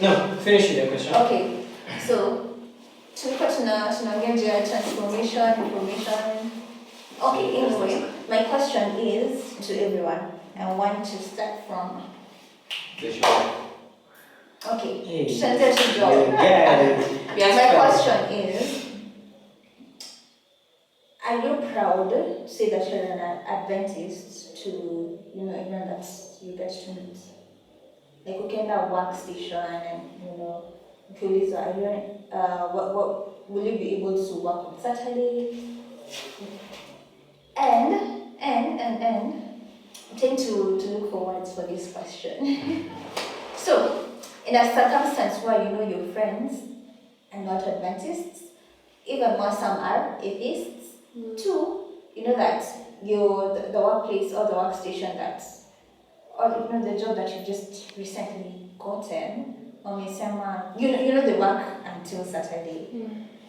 No, finish with the question. Okay, so tunaongea transformation, information. Okay, anyway, my question is to everyone. I want to start from The show. okay. Hey. My question is, are you proud to say that you're an Adventist to, even that you get to meet? Like, we can have workstation and, ukiulizwa, are you, what will you be able to work on Saturday? And I tend to look for words for this question. So, in a circumstance where your friends are not Adventists, even more some are atheists, two, that the workplace or the workstation or the job that you've just recently gotten, they work until Saturday,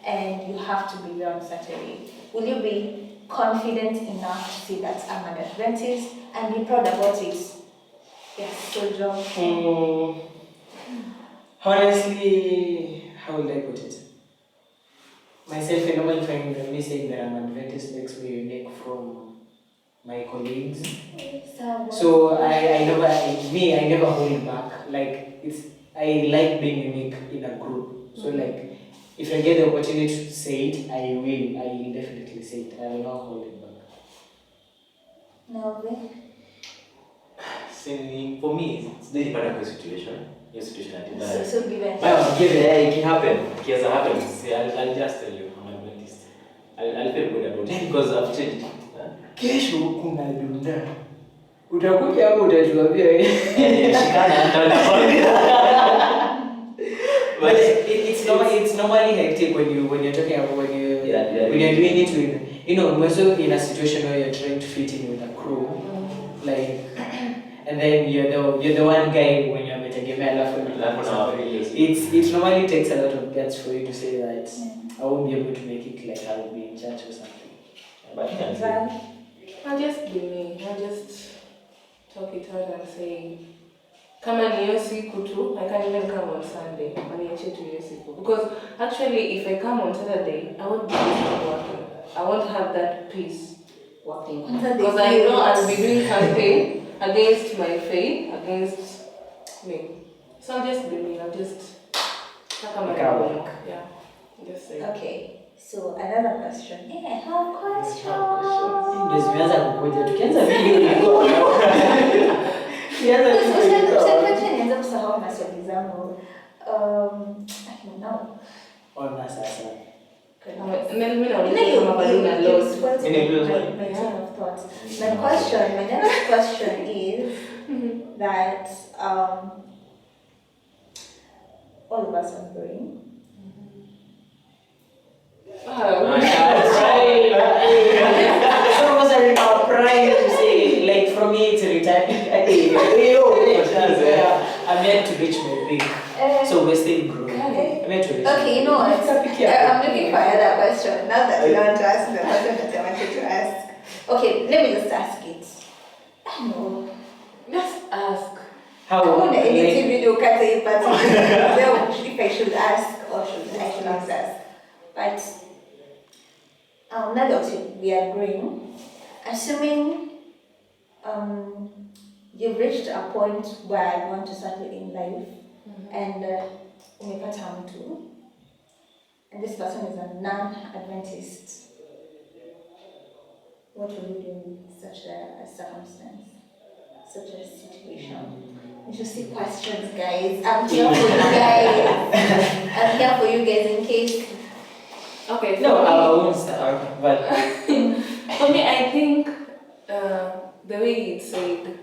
and you have to be there on Saturday. Will you be confident enough to say that I'm an Adventist and be proud about it? Yes, so job. Honestly, how would I put it? Myself, I normally find me saying that I'm an Adventist makes me unique from my colleagues. So I never hold back. Like I like being unique in a group. So like if I get the opportunity to say it, I will definitely say it. I will not hold it back. No. For me, it's the dependent situation. Your situation. So given. It can happen. It has happened. I'll just tell you, I'm an Adventist. I'll feel good about it because I've changed. Kesho kuna dunda. Utakuja hapo utatuambia wewe. But it's normally hectic when you're talking about when you're doing it with we're so in a situation where you're trying to fit in with a crew, like, and then you're the one guy when you're metegemea alafu it normally takes a lot of guts for you to say that I won't be able to make it, like I'll be in church or something. But I'll just be me. I'll just talk it out and say, kama ni hiyo siku tu, I can't even come on Sunday. Maniache tu hiyo siku. Because actually, if I come on Saturday, I won't be working. I won't have that peace working. Because I know I'll be doing something against my faith, against me. So I'll just be me. I'll just talk about my work. Yeah. Just say. Okay. So another question. I have questions. Tukianza kukuja tukianza video iko. Nianza kusahau maswali zangu. I don't know. Ona sasa. Mimi nauliza kama bado na loss. My next question is that all of us are growing. Some of us are in our prime to say, like for me it's retirement. I'm yet to reach my peak. So we're still growing. I'm yet to reach. Okay, you know what? I'm looking for another question. Now that you want to ask the question that I wanted to ask. Okay, let me just ask it. I don't know. Just ask. How? I want to edit video cut a part if I should ask or should I not ask. But now that we are growing, assuming you've reached a point where you want to settle in life, and umepata mtu, and this person is a non-Adventist, what will you do in such a circumstance, such a situation? You should see questions, guys. I'm here for you guys. I'm here for you guys in case. Okay. No, I won't start. But for me, I think the way it's said,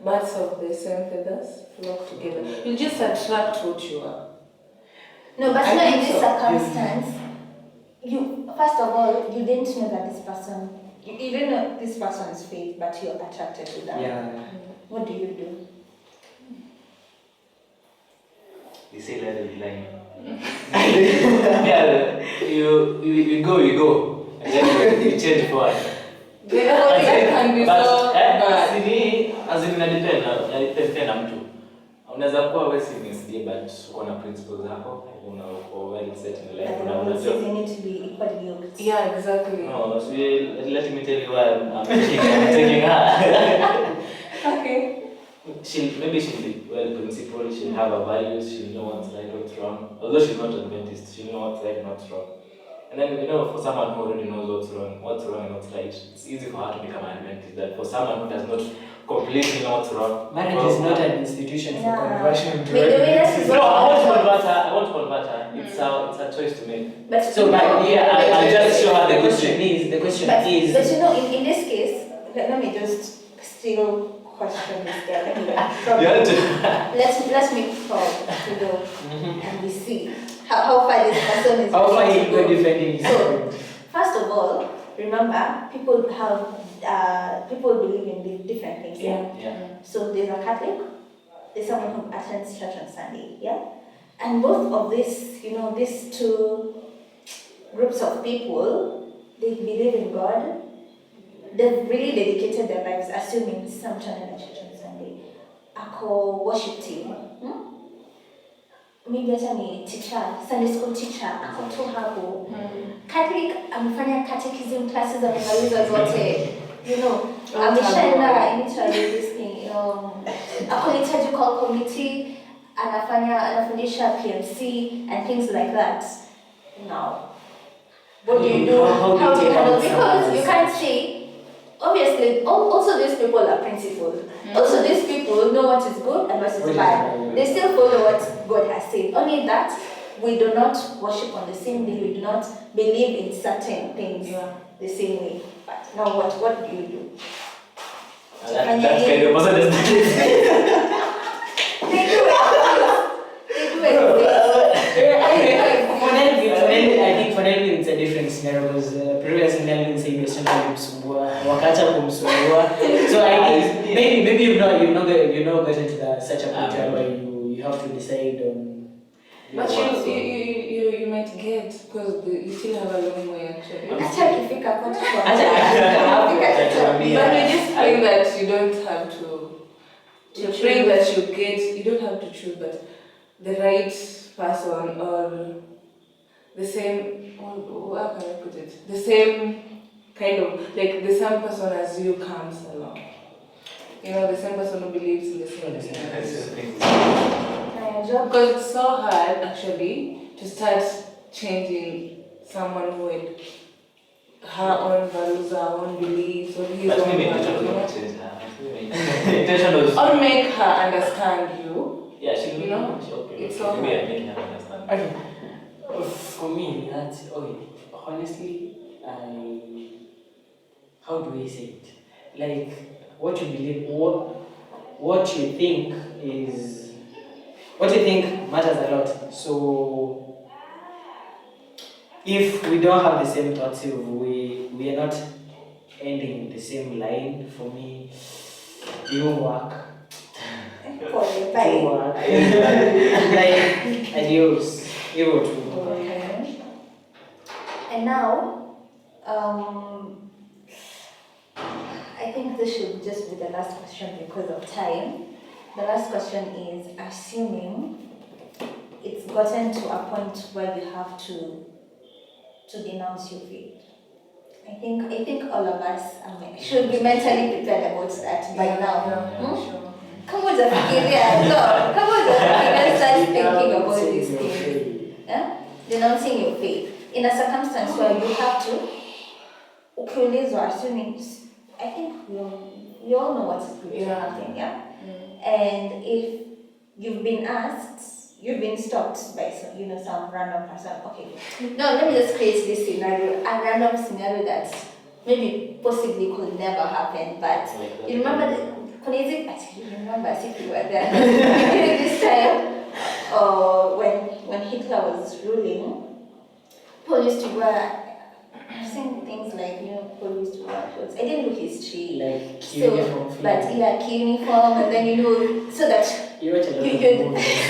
birds of the same feathers flock together. You just attract what you are. No, but not in this circumstance. You first of all, you didn't know that this person. You didn't know this person's faith, but you're attracted to them. yeah. What do you do? They say let it line. Yeah, you go, and then you change forward. That can be so bad. As in depend na mtu. unaweza kuwa wewe si mislead but uko na principles zako, uko well set in life. But the Bible says you need to be equally yoked. Yeah, exactly. No, so let me tell you why I'm taking her. Okay. Maybe she'll be well principled, she'll have her values, she'll know what's right, what's wrong. Although she's not Adventist, she'll know what's right and what's wrong. And then, for someone who already knows what's wrong and what's right, it's easy for her to become an Adventist. That for someone who does not completely know what's wrong. Marriage is not an institution for conversion to Adventism. No, I want to convert her. It's a choice to make. But I'll just show her the question is. But in this case, let me just still question this girl. Let's make talk, and we see how far this person is. How far you go defending his So, point? first of all, remember, people believe in different things. Yeah. So there's a Catholic, there's someone who attends church on Sunday, and both of these two groups of people, they believe in God. They've really dedicated their lives, assuming some channel in church on Sunday. Ako worship team. Maybe hata ni teacher, Sunday school teacher, ako tu hapo. Catholic amefanya catechism classes amemaliza zote. Ameshaenda initially this thing. Ako liturgical committee, anafundisha PMC and things like that. Now, what do you do? How do you handle? Because you can't say. Obviously, also these people are principled. Also these people know what is good and what is bad. They still follow what God has said. Only that, we do not worship on the same day. We do not believe in certain things the same way. But now what do you do? That kind of person does not They do it. I think for Nelvin it's a different scenario because previously Nelvin said you're starting kumsumbua, wakacha kumsumbua. So I think maybe you've not gotten to such a point where you have to decide on. But you might get, because you still have a long way actually. Acha kifika kwa But we just pray that you don't have to pray that you don't have to choose, but the right person or the same, how can I put it? The same kind of, like the same person as you comes along. The same person who believes in the same thing. Because it's so hard actually to start changing someone who had her own values, her own beliefs, or his own values. Or make her understand you. Yeah, she it's so hard. Make her understand. Okay. For me, that's honestly, how do we say it? Like what you believe, what you think matters a lot. So if we don't have the same thoughts, if we are not ending in the same line, for me, it won't work. Like adios. You too. Okay. And now, I think this should just be the last question because of time. The last question is, assuming it's gotten to a point where you have to denounce your faith. I think all of us should be mentally prepared about that by now. Sure. Come on, start thinking about these things. Denouncing your faith in a circumstance where you have to. Assuming, I think we all know what's going to happen, And if you've been asked, you've been stopped by some random person. Okay, no, let me just create this scenario, a random scenario that maybe possibly could never happen. But you remember you remember as if you were there this time. When Hitler was ruling, people used to wear things like people used to wear clothes. I didn't do history, like uniform. But key uniform, and then so that you watch a lot you of movies.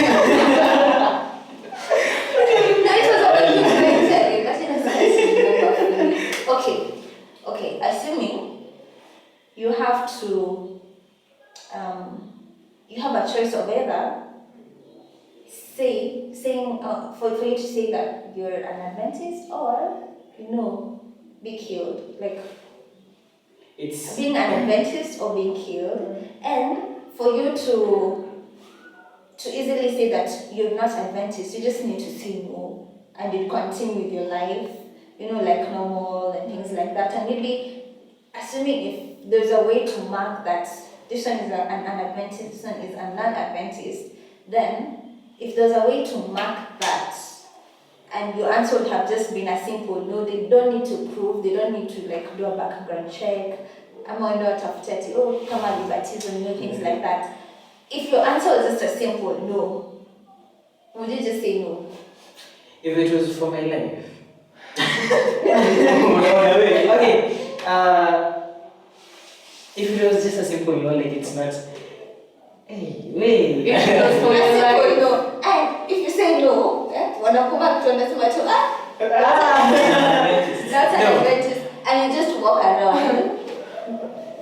No, it was about Okay, assuming you have to, you have a choice of either saying for you to say that you're an Adventist or be killed, like It's being an Adventist or being killed, and for you to easily say that you're not Adventist, you just need to say no, and you continue with your life, like normal and things like that, and maybe assuming if there's a way to mark that this one is an Adventist, this one is a non-Adventist, then if there's a way to mark that, and your answer would have just been a simple no, they don't need to prove, they don't need to like do a background check, I'm going to tafutati, oh, come on, Adventism, things like that. If your answer was just a simple no, would you just say no? If it was for my life. Okay. If it was just a simple no, like it's not. Hey, wait. If it was for your life. No. And if you say no, wanakuma tunasema tu that's an Adventist, and you just walk around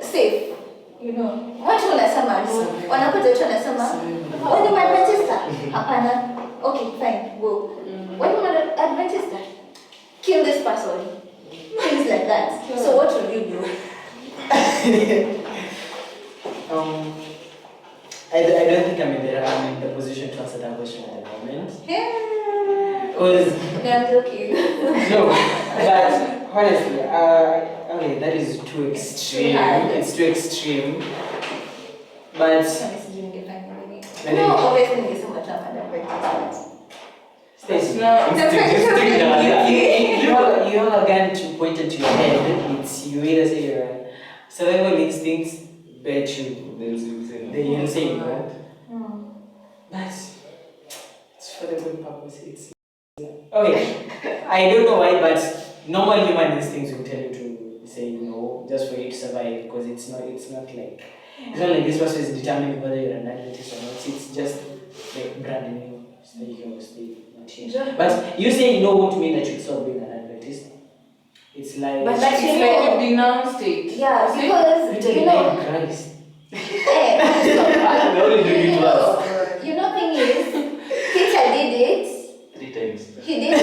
safe. Watu wanasema no, wanakuja tu wanasema wewe ni Adventist? Hapana. Okay, fine, go. Wewe ni Adventist? Kill this person. Things like that. So what would you do? I don't think I'm in the position to answer that question at the moment. Yeah. I'm joking. No, but honestly, okay, that is too extreme. It's too extreme. But no, obviously, it's so much of an Adventist. Stacey, No, you have a gun to point at your head. It's you either say your survival instincts bet you. They'll say no. But it's for the good purpose. It's okay. I don't know why, but normal human instincts will tell you to say no just for you to survive, because it's not like this process is determining whether you're an Adventist or not. It's just like branding you. Stay here or stay not here. But you saying no won't mean that you stop being an Adventist. It's like but it's like you've denounced it. Yeah, because written in Christ. Thing is, Peter did it. 3 times. He did it.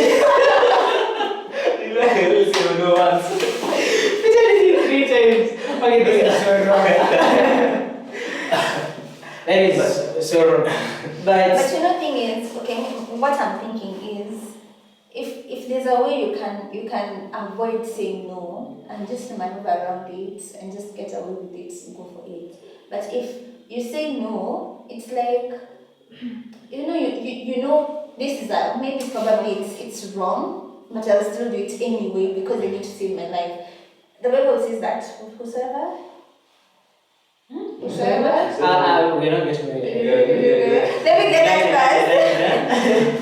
No once. Peter did it 3 times. Okay, this is so wrong. That is so wrong. But thing is, okay, what I'm thinking is, if there's a way you can avoid saying no and just maneuver around it and just get away with it, go for it. But if you say no, it's like this is maybe probably it's wrong, but I'll still do it anyway because I need to save my life. The Bible says that whosoever. Whosoever? We're not getting Let me get that verse.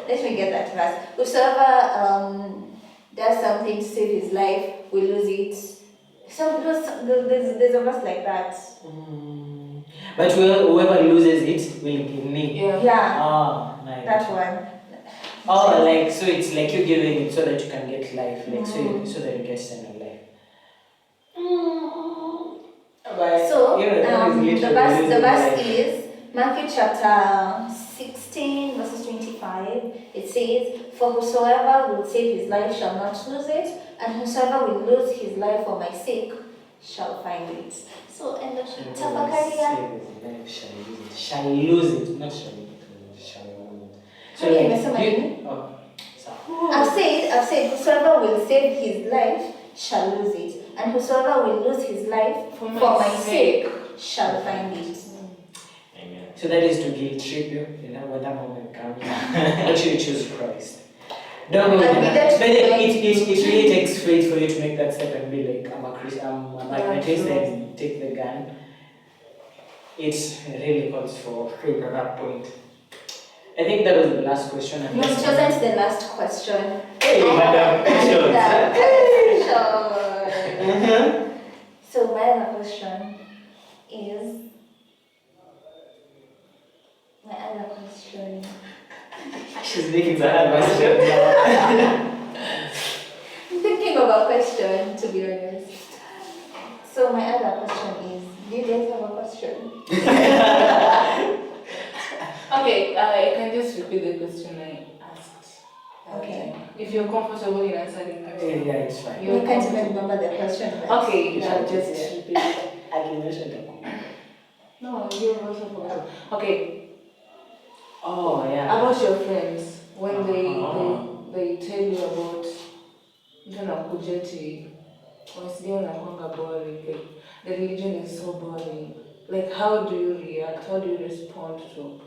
Let me get that verse. Whosoever does something to save his life will lose it. There's a verse like that. But whoever loses it will give me. Yeah. Oh, nice. That one. Oh, like so it's like you giving it so that you can get life, like so that you get eternal life. But, so the verse is Matthew chapter 16 verses 25. It says, "For whosoever will save his life shall not lose it, and whosoever will lose his life for my sake shall find it." So and tafakaria shall lose it, not shall lose it. So I've said whosoever will save his life shall lose it, and whosoever will lose his life for my sake shall find it. Amen. So that is to guilt trip you, when that moment comes. Actually choose Christ. Don't go it really takes faith for you to make that step and be like, I'm a Christian, I'm an Adventist, and take the gun. It really calls for faith at that point. I think that was the last question. No, it wasn't the last question. Hey, madam, So my other question is, she's making the hard question. I'm thinking of a question, to be honest. So my other question is, do you guys have a question? Okay, I can just repeat the question I asked. Okay. If you're comfortable in answering the question. Yeah, it's fine. You can't even remember the question. Okay, Yeah, just yeah. repeat it. I can mention that. No, you're also forgotten. Okay, Oh, yeah. about your friends, when Uh-huh. they tell you about kujeti, or boring, like, the religion is so boring. Like, how do you react? How do you respond to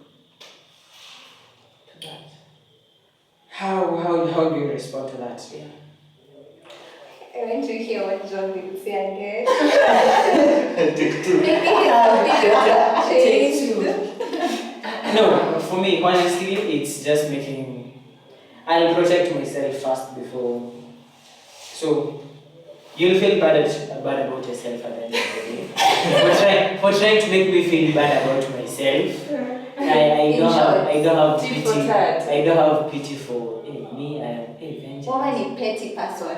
that? How do you respond to that? Yeah. I want to hear what John will say again. Take two. Maybe his opinion changed. No, for me, honestly, it's just making. I'll protect myself first before. So you'll feel bad about yourself at the end of the day. for trying to make me feel bad about myself. I don't have pity. I don't have pity for me. I am vengeance. Woman is a petty person.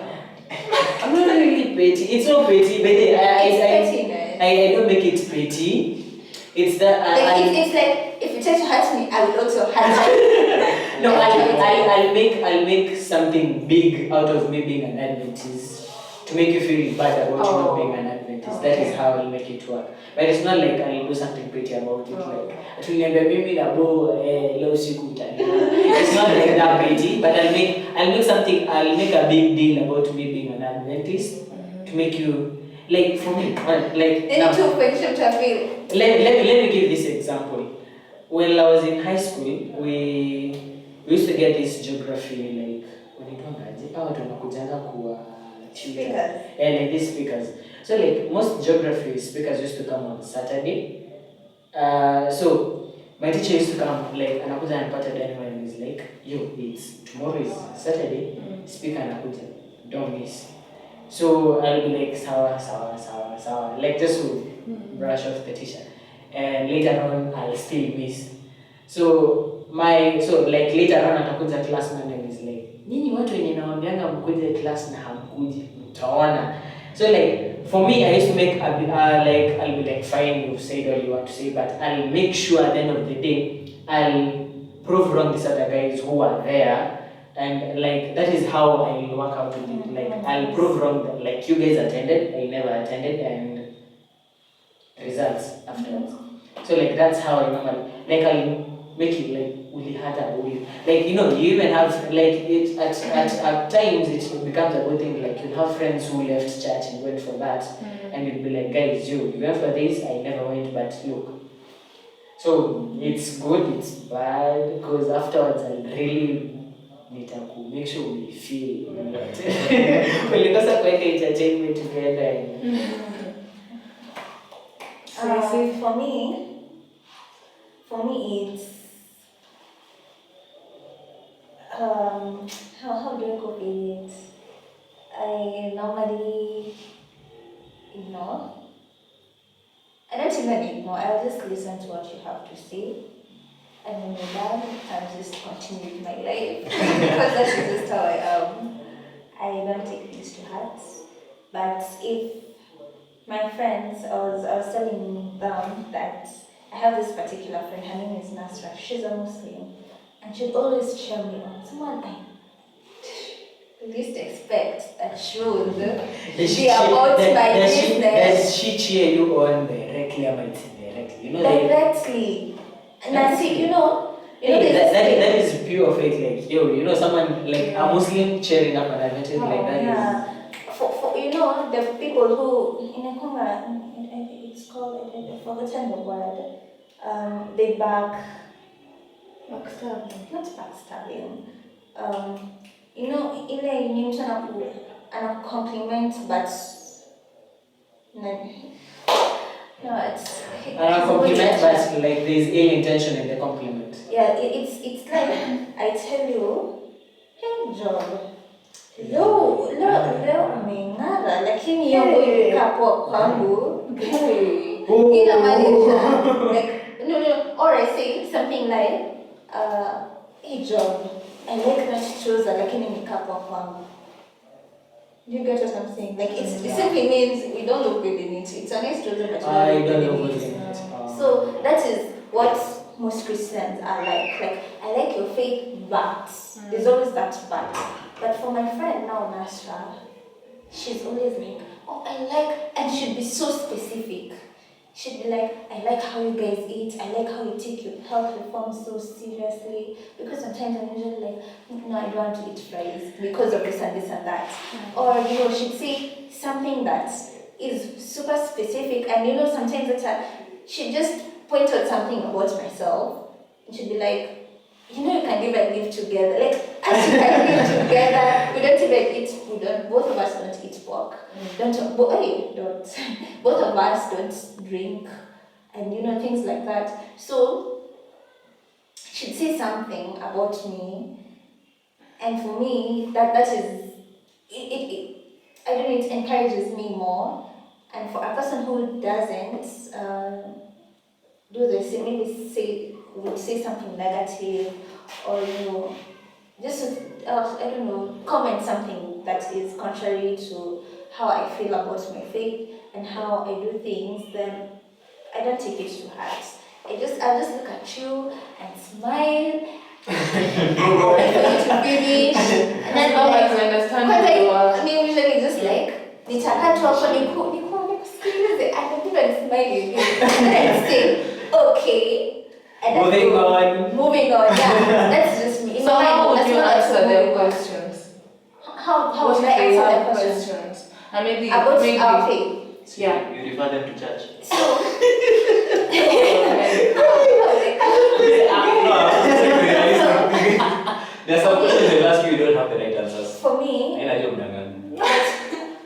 I'm not really petty. It's not petty, but It's pettiness. I don't make it petty. It's that It's like if you try to hurt me, I will also hurt you. no, I'll make something big out of me being an Adventist to make you feel bad about you not being an Adventist. Okay. That is how I'll make it work. But it's not like I'll do something pretty about it. Like it's not like that pretty. But I'll make a big deal about me being an Adventist to make you like for me like now. Two friendship to feel. Let me give this example. When I was in high school, we used to get this geography Speakers. like these speakers. So like most geography speakers used to come on Saturday. So my teacher used to come like anakuja anapata daniel and he's like, yo, it's tomorrow is Saturday, speaker anakuja, don't miss. So I'll be like sawa, like just to brush off the teacher. And later on I'll still miss. So like later on atakuja class man and is like, nyinyi watu wenye naambianga mkuje class na hamkuji, mtaona. So like for me I used to make like I'll be like, fine, you've said all you want to say, but I'll make sure at the end of the day I'll prove wrong these other guys who are there. And like that is how I work out with it. Like I'll prove wrong that like you guys attended, I never attended, and results afterwards. So like that's how I normally like I'll make it like uli hata uli. Like you even have like it at times it becomes a good thing. Like you'll have friends who left church and went for that, and you'll be like, guys, you went for this, I never went, but look. So it's good, it's bad, because afterwards I'll really make sure we feel kulikosa kuweka entertainment together. For me it's how do I cope with it? I normally ignore. I don't even ignore, I'll just listen to what you have to say. And when you're done, I'll just continue with my life. Because that's just how I am. I don't take things to heart. But if my friends, I was telling them that I have this particular friend, her name is Nasra, she's a Muslim. And she'd always cheer me on. Someone I least expect that she would be about my business. Does she cheer you on directly or indirectly? Directly. And I see, that is pure faith. Like, someone like a Muslim cheering up an Adventist like that. Yeah. For the people who in a Conga, it's called, I've forgotten the word. They backstabbing. Not backstabbing. Ile ni mtu ana compliment but no, it's compliment, but like there's ill intention in the compliment. Yeah, it's like I tell you, hey John, leo umeng'ara lakini yongo ikapo kwangu. Inamaanisha like no, or I say something like hey John, I like that trouser lakini nikapo kwangu. Do you get what I'm saying? Like it simply means we don't look good in it. It's a nice trouser, but I don't look good in it. So that is what most Christians are like. Like, I like your faith, but there's always that but for my friend now, Nasra, she's always like, oh, I like, and she'd be so specific. She'd be like, I like how you guys eat, I like how you take your health reform so seriously. Because sometimes I'm usually like, no, I don't want to eat fries because of this and this and that. Or, she'd say something that is super specific, and sometimes she'd just point out something about myself, and she'd be like, you can live together. Like, as you can live together, we don't even eat, both of us don't eat pork. Don't. Both of us don't drink, and things like that. So, she'd say something about me, and for me, that is, I don't know, it encourages me more. And for a person who doesn't do the same, maybe would say something negative, or just I don't know, comment something that is contrary to how I feel about my faith and how I do things, then I don't take it to heart. I just look at you and smile and wait for you to finish, and then I usually just like nitakaa tu hapo nikusikilize, I don't even smile again, and then I say okay. And moving on, yeah, that's just me. So how would you answer their questions? How would I answer their questions? And maybe our faith. Yeah. You refer them to church. So there's some questions they'll ask you don't have the right answers. For me,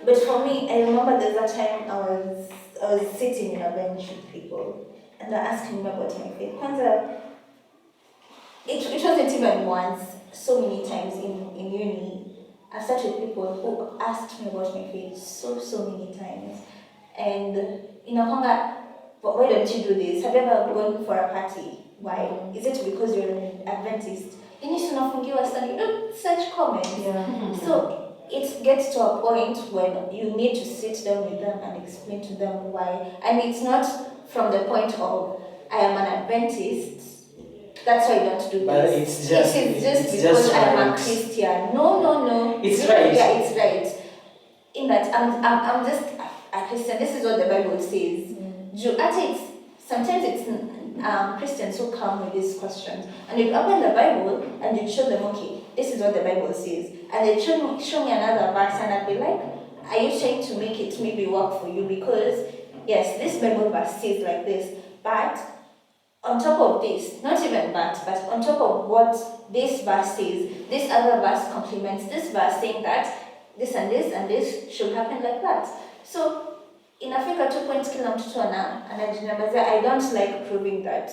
but for me, I remember there's a time I was sitting in a bench with people, and they're asking me about my faith. Kwanza, it wasn't even once, so many times in uni. I've sat with people who asked me about my faith so many times. And why don't you do this? Have you ever gone for a party? Why? Is it because you're an Adventist? Such comments. Yeah. So it gets to a point when you need to sit down with them and explain to them why. And it's not from the point of I am an Adventist, that's why I don't do this. But it's just because I'm right. a Christian. No. It's right. Yeah, it's right. In that I'm just a Christian. This is what the Bible says. Sometimes it's Christians who come with these questions, and you open the Bible and you show them, okay, this is what the Bible says, and they show me another verse, and I'd be like, are you trying to make it maybe work for you? Because yes, this Bible verse says like this, but on top of this, not even but on top of what this verse says, this other verse complements this verse, saying that this and this should happen like that. So inafika tu point kila mtoto anajinambazia. I don't like proving that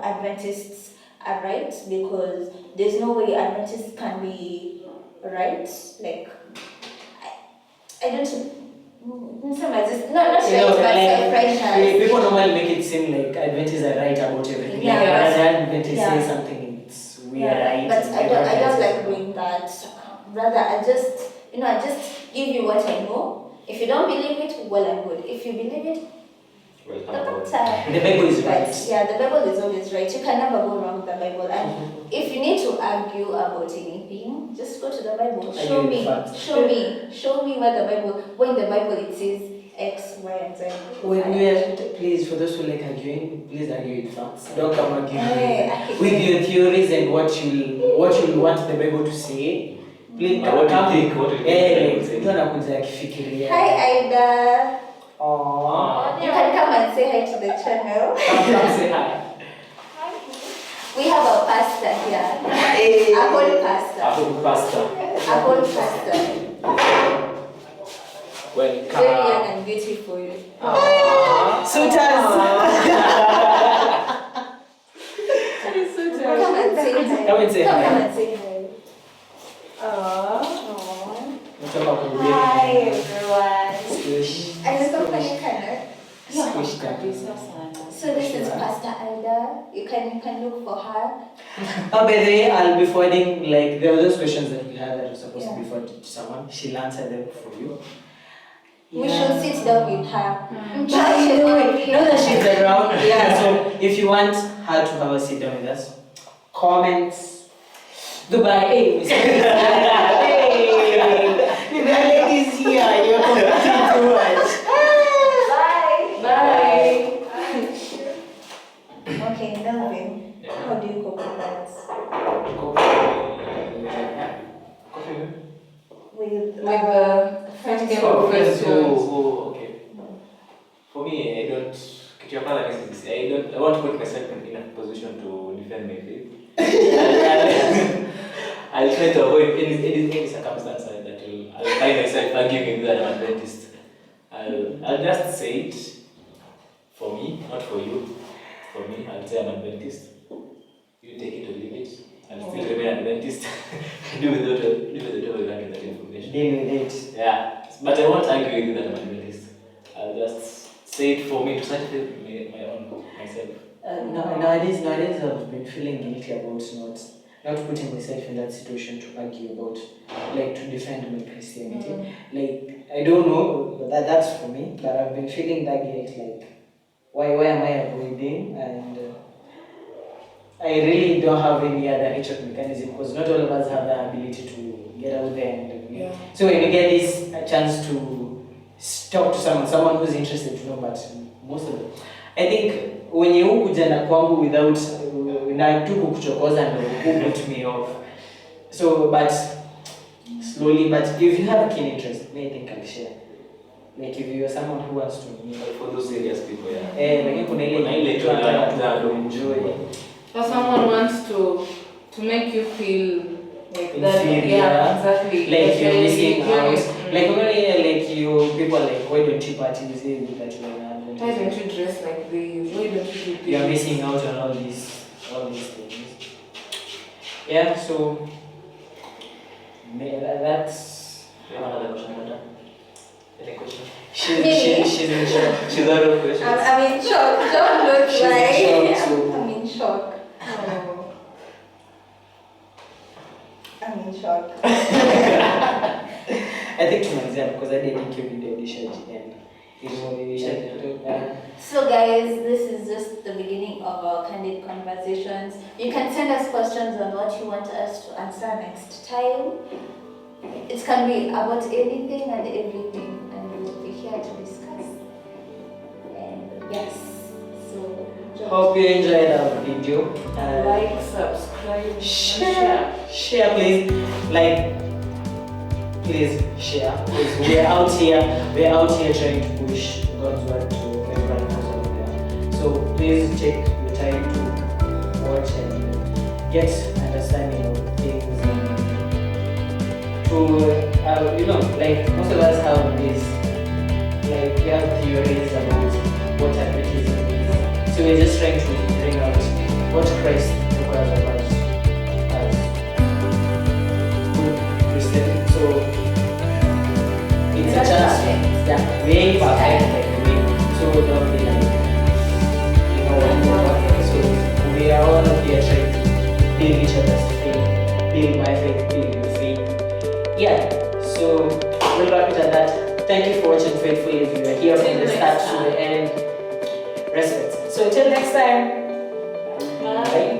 Adventists are right, because there's no way Adventists can be right. Like I don't. People normally make it seem like Adventists are right about everything. Yeah. Rather Adventists say something, we are right. But I don't like doing that. Rather, I just give you what I know. If you don't believe it, well and good. If you believe it, the Bible is right. Yeah, the Bible is always right. You can never go wrong with the Bible. And if you need to argue about anything, just go to the Bible. Show me where the Bible, when the Bible it says X, Y, and Z. Please, for those who like arguing, please argue with facts. Don't come arguing with your theories and what you want the Bible to say. Please, what do you think? Hi, Ida. Aww. You can come and say hi to the channel. Come say hi. We have a pastor here. A whole pastor. Very young and beautiful. Suitors. Come and say hi. Come and say hi. Come and say hi. Hi everyone. Squish. And it's open kind Squish them. So this is Pastor Ida. You can look for her. By the way, I'll be forwarding, there were those questions that we had that were supposed to be forwarded to someone. She'll answer them for you. We should sit down with her. By the way, now that she's around, yeah, so if you want her to have a sit down with us, comments. Dubai, hey, Miss hey, the ladies here, you're complaining too much. Bye. Okay, Melvin, Yeah. how do you cope with that? With With the friends. first Oh, questions. okay. For me, I don't. I want to put myself in a position to defend my faith. I'll try to avoid any circumstance that I'll find myself arguing that I'm Adventist. I'll just say it for me, not for you. For me, I'll say I'm Adventist. You take it or leave it. I'll still remain Adventist. do with whatever you can with that information. Deal with it. Yeah, but I won't argue with you that I'm Adventist. I'll just say it for me to satisfy my own myself. Nowadays I've been feeling guilty about not putting myself in that situation to argue about, like, to defend my Christianity. Like, I don't know, but that's for me. But I've been feeling that guilt, like, why am I avoiding? And I really don't have any other HR mechanism, because not all of us have the ability to get out there and So when you get this chance to talk to someone who's interested to know, but most of them, I think when you kuja na kwangu without na tu kukuchokoza ndo who put me off. So but slowly, but if you have a keen interest, I think I'll share. Like if you're someone who wants to For those serious people, yeah. like kuna ile to enjoy. Or someone wants to make you feel like that. Inferior. Yeah, exactly. Like you're missing out. Mm. Like like you people are like, why don't you party with it that you're not? Why don't you dress like this? Why don't you do this? You're missing out on all these things. Yeah, so that's Another question, madam. Any question? she's in shock. She's out of questions. I'm in shock. Don't look She's in like shock, so- I'm in shock. Oh. I'm in shock. I think to myself, because I didn't think you did the audition and So guys, this is just the beginning of our candid conversations. You can send us questions on what you want us to answer next time. It can be about anything and everything, and we'll be here to discuss. And yes, so hope you enjoyed our video. Like, subscribe, Share please. Like, please share. Because we're out here trying to push God's word to everyone who's out there. So please take the time to watch and get understanding of things, and to like most of us have this, like we have theories about what Adventism is. So we're just trying to bring out what Christ requires of us as good Christians. So it's a chance. Yeah, we ain't perfect like we. So don't be like, so we are all here trying to build each other's faith, build my faith, build your faith. Yeah, so we'll wrap it at that. Thank you for watching faithfully. If you are here from the start to the end, respect. So until next time, bye.